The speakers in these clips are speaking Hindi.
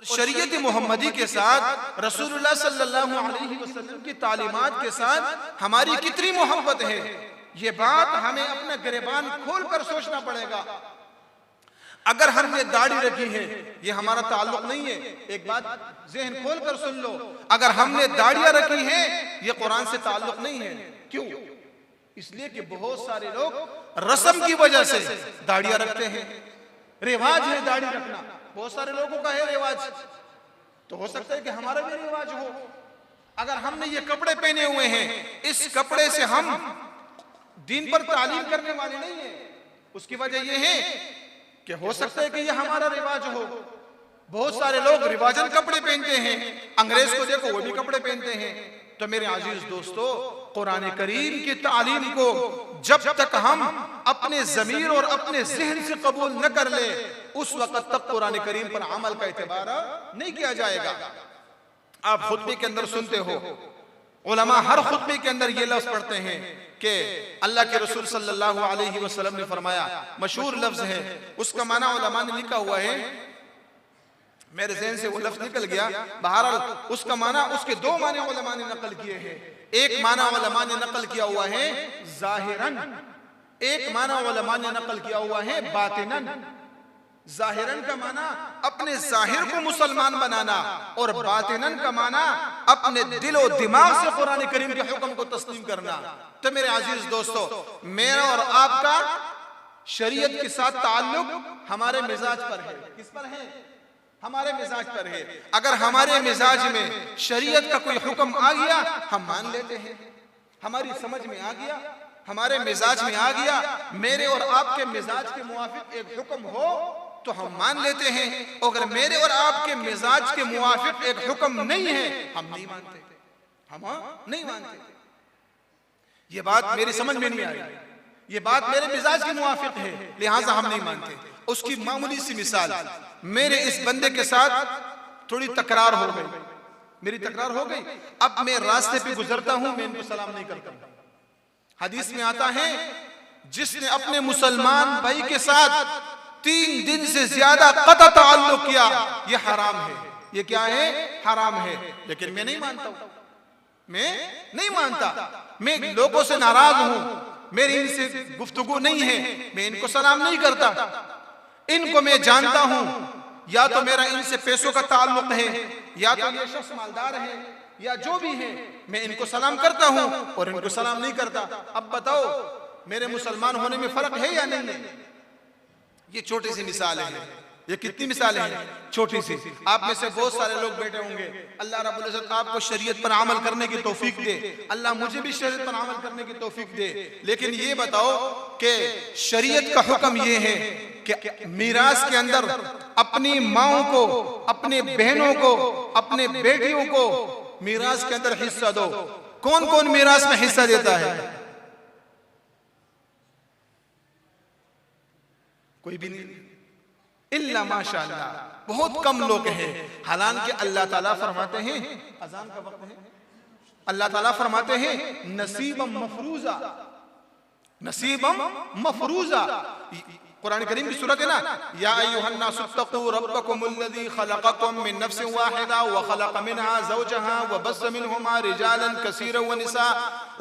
शरीयत मोहम्मदी के साथ रसूलुल्लाह सल्लल्लाहु अलैहि वसल्लम की तालीमात के साथ हमारी कितनी मोहब्बत है, ये बात हमें अपना गिरेबान खोल कर सोचना पड़ेगा। अगर हमने दाढ़ी रखी है, ये हमारा ताल्लुक नहीं है। एक बात ज़हन खोल कर सुन लो, अगर हमने दाढ़ियां रखी है, ये कुरान से ताल्लुक नहीं है। क्यों? इसलिए कि बहुत सारे लोग रस्म की वजह से दाढ़ियां रखते हैं, रिवाज है दाढ़ी रखना, बहुत सारे लोगों का है रिवाज, तो हो सकता है कि हमारा भी रिवाज हो। अगर हमने ये कपड़े पहने हुए हैं, इस कपड़े से हम दीन पर तालीम करने वाले नहीं है। उसकी वजह यह है कि हो सकता है कि यह हमारा रिवाज हो। बहुत सारे लोग रिवाजन कपड़े पहनते हैं, अंग्रेज को देखो वो भी कपड़े पहनते हैं। तो मेरे अजीज दोस्तों, कुरान करीम की तालीम को जब तक हम अपने ज़मीर और अपने ज़हन से कबूल न कर ले, उस वक्त तक कुरान करीम पर अमल का एतबार नहीं किया जाएगा। आप खुतबे के अंदर सुनते हो, उलमा हर खुतबे के अंदर ये लफ्ज पढ़ते हैं कि अल्लाह के रसूल सल्लल्लाहु अलैहि वसल्लम ने फरमाया, मशहूर लफ्ज है, उसका माना उलमा ने लिखा हुआ है, मेरे ज़हन से वो लफ्ज निकल गया। बहरहाल उसका माना, उसके दो माने उलमा ने नकल किए हैं। एक माना उलमा ने नकल किया हुआ है ज़ाहिरन, एक माना उलमा ने नकल किया हुआ है बातिनन। ज़ाहिरन का माना अपने ज़ाहिर को मुसलमान बनाना, और बातिनन का माना अपने दिल और दिमाग से कुरान करीम के हुक्म को तस्लीम करना। तो मेरे अजीज दोस्तों, मेरा और आपका शरीयत के साथ ताल्लुक हमारे मिजाज पर है। किस पर है? हमारे मिजाज पर है। अगर हमारे मिजाज में शरीयत का कोई हुक्म आ गया, हम मान लेते हैं। हमारी समझ में आ गया, हमारे मिजाज में आ गया, मेरे और आपके मिजाज के मुवाफिक एक हुक्म हो तो हम मान लेते हैं। अगर मेरे और आपके मिजाज के मुवाफिक एक हुक्म नहीं है, हम नहीं मानते, हम नहीं मानते। ये बात मेरी समझ में नहीं आई, ये बात मेरे मिजाज के मुवाफिक है, लिहाजा हम नहीं मानते। उसकी मामूली सी मिसाल, मेरे इस बंदे के साथ थोड़ी तकरार हो गई, मेरी तकरार हो गई। अब मैं रास्ते पे गुजरता हूं, मैं इनको सलाम नहीं करता। हदीस में आता है, जिसने अपने मुसलमान भाई के साथ 3 दिन से ज्यादा कता ताल्लुक किया, यह हराम है। ये क्या है? हराम है। लेकिन मैं नहीं मानता हूं, मैं नहीं मानता, मैं लोगों से नाराज हूं, मेरी इनसे गुफ्तगू नहीं है, मैं इनको सलाम नहीं करता। इनको मैं जानता हूं, या तो मेरा इनसे पैसों का ताल्लुक है, या तो ये शख्स मालदार है, या जो भी है, मैं इनको सलाम करता हूं और इनको सलाम नहीं करता। अब बताओ, मेरे मुसलमान होने में फर्क है या नहीं है? ये छोटी सी मिसाल है। ये कितनी मिसालें हैं? छोटी सी। आप में से बहुत सारे लोग बैठे होंगे, अल्लाह रब्बुल इज्जत आपको शरीयत पर अमल करने की तौफीक दे, अल्लाह मुझे भी शरीयत पर अमल करने की तौफीक दे। लेकिन ये बताओ कि शरीयत का हुक्म ये है कि मीरास के अंदर अपनी माओं को, अपने बहनों को, अपने बेटियों को मीरास के अंदर हिस्सा दो। कौन कौन मीरास में हिस्सा देता है? कोई भी नहीं, इल्ला माशाअल्लाह, बहुत कम लोग हैं। हालांकि अल्लाह ताला फरमाते हैं, अजान का वक्त है, अल्लाह ताला फरमाते हैं नसीबम मफरूजा, नसीबम मफरूजा। कुरान करीम की सूरत है ना, या अय्युहन नासु तक़ू रब्बकुमुल्लज़ी खलक़कुम मिन नफ्सिन वाहिदा व खलक़ मिनहा ज़ौजहा व बस्स मिनहुमा रिजालन कसीरन व निसा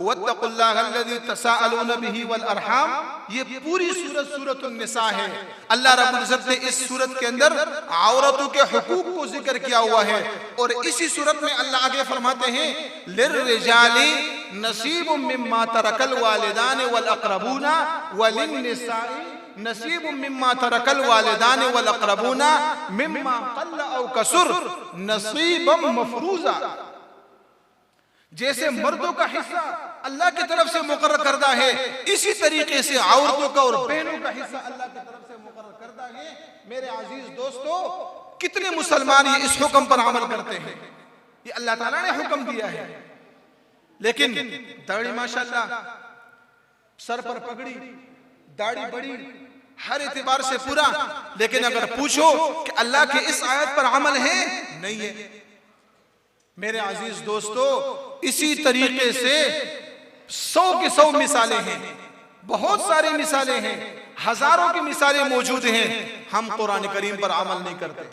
वत्तक़ुल्लाहल्लज़ी तसाअलून बिही वल अरहाम। ये पूरी सूरत सूरतुन निसा है। अल्लाह रब्बुल इज्जत ने इस सूरत के अंदर औरतों के हुकूक को जिक्र किया हुआ है, और इसी सूरत में अल्लाह आगे फरमाते हैं लिर्रिजाली नसीबुम मिम्मा तरकल वालिदान वल अक़रबूना व लिन्निसाई नसीबुम मिम्मा तरकल वालिदान वल अक़रबूना मिम्मा क़ल्ल औ कसुर नसीबम मफरूज़ा। जैसे मर्दों का हिस्सा अल्लाह की तरफ से मुकर्रर करदा है, इसी तरीके से औरतों का और बहनों का हिस्सा अल्लाह की तरफ से मुकर्रर करदा है। मेरे अजीज दोस्तों, कितने मुसलमान ये इस हुक्म पर अमल करते हैं? ये अल्लाह ताला ने हुक्म दिया है। लेकिन दाढ़ी माशाअल्लाह, सर पर पगड़ी, दाढ़ी बड़ी, हर एतबार से पूरा, लेकिन अगर पूछो कि अल्लाह के इस आयत पर अमल है, नहीं है। मेरे अजीज दोस्तों, इसी तरीके से 100 की 100 मिसालें हैं, बहुत सारी मिसालें हैं, हजारों की मिसालें मौजूद हैं। हम कुरान करीम पर अमल नहीं करते।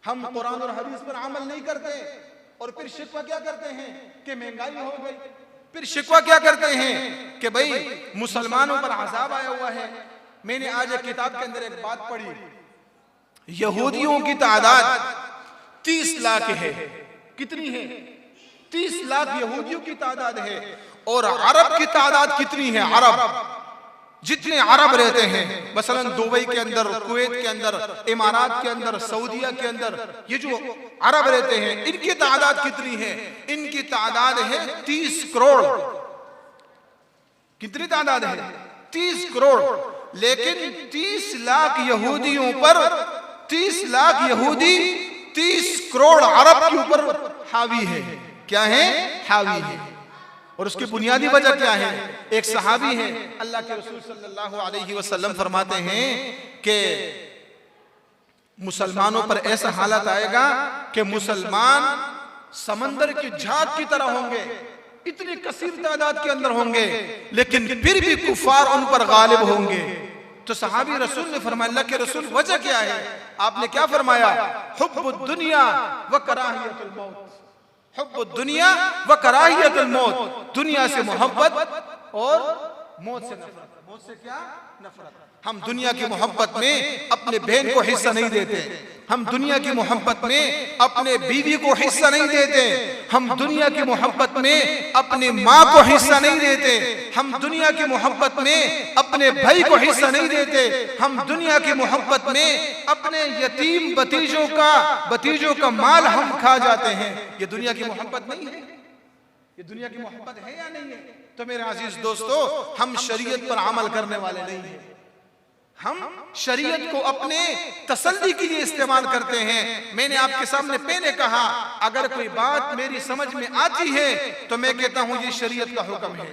हम कुरान और हदीस पर अमल नहीं करते और फिर शिकवा क्या करते हैं कि महंगाई हो गई। फिर शिकवा क्या करते हैं कि भाई मुसलमानों पर अजाब आया हुआ है। मैंने आज एक किताब के अंदर एक बात पढ़ी, यहूदियों की तादाद 30 लाख है। कितनी है? 30 लाख यहूदियों की तादाद है। और अरब की तादाद कितनी है? अरब, जितने अरब रहते हैं मसलन दुबई के अंदर, कुवैत के अंदर, इमारात के अंदर, सऊदीया के अंदर, ये जो अरब रहते हैं इनकी तादाद कितनी है? इनकी तादाद है 30 करोड़। कितनी तादाद है? 30 करोड़। लेकिन 30 लाख यहूदियों पर 30 लाख यहूदी 30 करोड़ अरब के ऊपर हावी है। क्या है? हावी है। और उसकी बुनियादी वजह क्या है? एक सहाबी है, अल्लाह के रसूल सल्लल्लाहु अलैहि वसल्लम फरमाते हैं कि मुसलमानों पर ऐसा हालत आएगा कि मुसलमान समंदर की झाग की तरह होंगे, इतनी कसीर तादाद के अंदर होंगे, लेकिन फिर भी कुफार उन पर गालिब होंगे। तो सहाबी रसूल ने फरमाया, अल्लाह के रसूल वजह क्या है? आपने क्या फरमाया? हुब्बुद दुनिया व कराहियतुल मौत। हुब्बुद दुनिया व कराहियतुल मौत, दुनिया से मोहब्बत और मौत से नफरत। मौत से क्या? नफरत। हम दुनिया की मोहब्बत में अपने बहन को हिस्सा नहीं देते, हम दुनिया की मोहब्बत में अपने बीवी को हिस्सा नहीं देते, हम दुनिया की मोहब्बत में अपने माँ को हिस्सा नहीं देते, हम दुनिया की मोहब्बत में अपने भाई को हिस्सा नहीं देते, हम दुनिया की मोहब्बत में अपने यतीम भतीजों का माल हम खा जाते हैं। ये दुनिया की मोहब्बत नहीं है? ये दुनिया की मोहब्बत है या नहीं है? तो मेरे अजीज दोस्तों, हम शरीयत पर अमल करने वाले नहीं हैं। हम शरीयत को अपने तसल्ली के लिए इस्तेमाल करते हैं। मैंने आपके सामने पहले कहा, अगर कोई बात मेरी समझ में आती है तो मैं कहता हूं ये शरीयत का हुक्म है।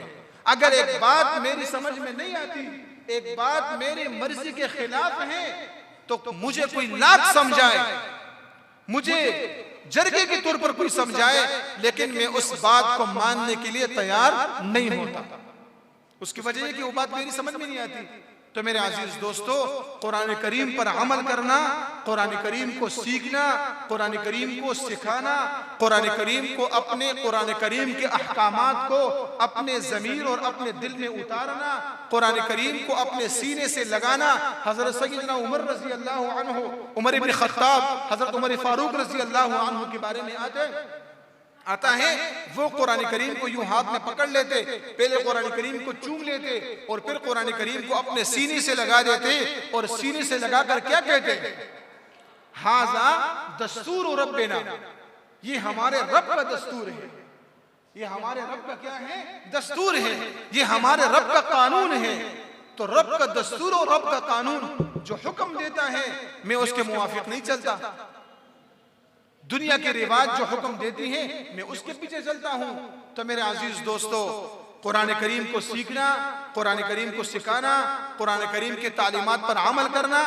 अगर एक बात मेरी समझ में नहीं आती, एक बात मेरी मर्जी के खिलाफ है, तो मुझे कोई लाख समझाए, मुझे जरगे के तौर पर कोई समझाए, लेकिन मैं उस बात को मानने के लिए तैयार नहीं होता। उसकी वजह है कि वो बात मेरी समझ में नहीं आती। तो मेरे अजीज दोस्तों, कुरान करीम पर अमल करना, कुरान करीम को सीखना, कुरान करीम को सिखाना, कुरान करीम को अपने कुरान करीम के अहकामात को अपने ज़मीर और अपने दिल में उतारना, कुरान करीम को अपने सीने से लगाना। हज़रत सय्यदना उमर रज़ी अल्लाह अन्हु, उमर इब्न खत्ताब, हज़रत उमर फारूक रज़ी अल्लाह अन्हु के बारे में आता है, वो कुरान करीम को यूं हाथ में पकड़ लेते, पहले कुरान करीम को चूम लेते और फिर कुरान करीम को अपने सीने से लगा देते और सीने से लगाकर क्या कहते? हाज़ा दस्तूर रब्बिना, ये हमारे रब का दस्तूर है, ये हमारे रब का क्या है? दस्तूर है, ये हमारे रब का कानून है। तो रब का दस्तूर और रब का कानून जो हुक्म देता है, मैं उसके मुवाफिक नहीं चलता। दुनिया के रिवाज जो हुक्म देती हैं, मैं उसके पीछे चलता हूं। तो मेरे अजीज दोस्तों, कुरान करीम को सीखना, कुरान करीम को सिखाना, कुरान करीम के तालीमात पर अमल करना,